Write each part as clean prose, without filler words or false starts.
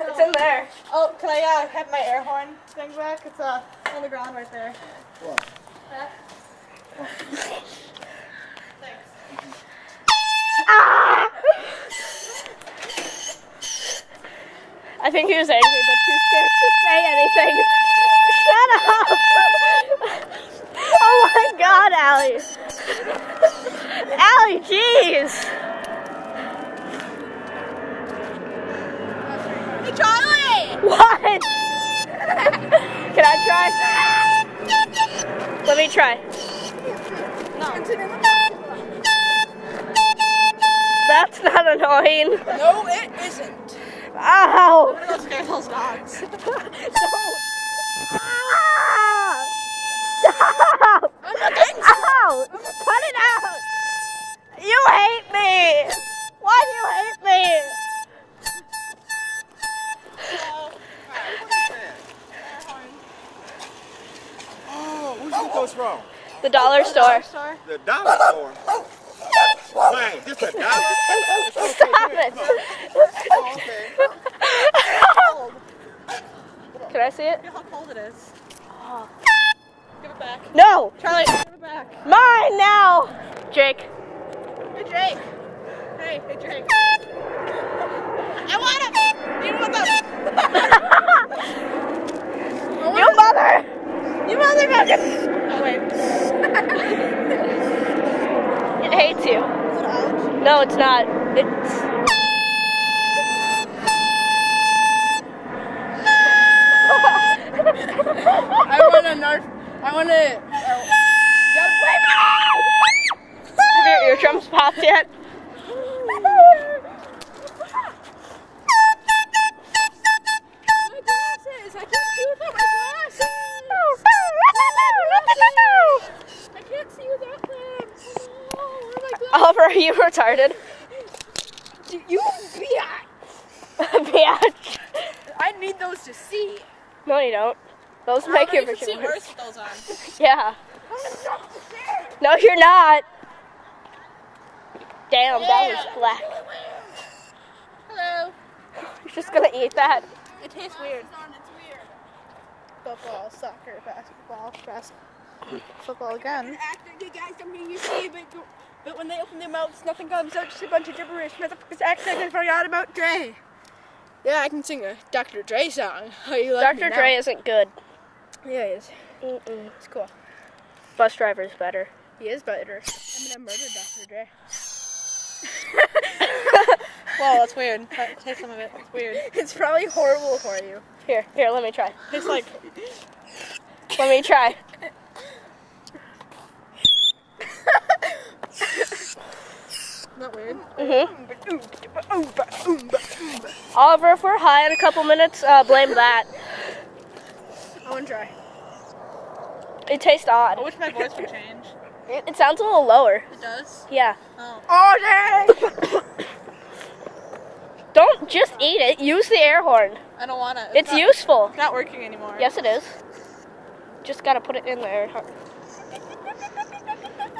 It's in there. Oh, can I have my air horn thing back? It's on the ground right there. What? That. Thanks. Ah! I think he was angry, but too scared to say anything. Shut up! Oh my God, Allie! Allie, jeez! Hey, Charlie! What? Can I try? Let me try. No. That's not annoying. No, it isn't. Ow! I'm gonna go scare those dogs. Don't. Ah! Stop! I'm not getting Ow! Cut it out! You hate me! Why do you hate me? Oh, where'd you get those from? The dollar store. The dollar store. Man, just a dollar? Stop it! Oh, okay. Can I see it? Look how cold it is. Oh. Give it back. No! Charlie, give it back. Mine now! Jake. Hey, Jake. Hey, Jake. I want him! You want them? You mother! You motherfucker! Oh, wait. It hates you. Is it out? No, it's not. It's... I want to. Have your eardrums popped yet? My glasses! I can't see without my glasses! I can't see without them! Oh, where are my glasses? Oliver, are you retarded? You biatch! Biatch. I need those to see. No, you don't. Those make your You can see vision worse. Earth with those on. Yeah. No, you're not. Damn, that was black. Hello. You're just gonna eat that. It tastes weird. It's weird. Football, soccer, basketball, football again. You guys don't mean you see, but when they open their mouths, nothing comes out. Just a bunch of gibberish. Motherfuckers act like I forgot about Dre. Yeah, I can sing a Dr. Dre song. How you like me Dr. now? Dre isn't good. Yeah, he is. Mm-mm. It's cool. Bus driver's better. He is better. Eminem murdered Dr. Dre. Wow, that's weird. Taste some of it. It's weird. It's probably horrible for you. Here, let me try. It's like... Let me try. Not weird. Oliver, if we're high in a couple minutes, blame that. I want to try. It tastes odd. I wish my voice would change. It sounds a little lower. It does? Yeah. Oh. Oh, dang! Don't just eat it. Use the air horn. I don't want to. It's useful. It's not working anymore. Yes, it is. Just gotta put it in the air horn.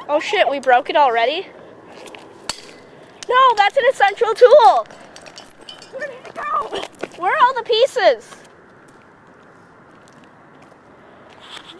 Oh shit, we broke it already? No, that's an essential tool. Where did it go? Where are all the pieces?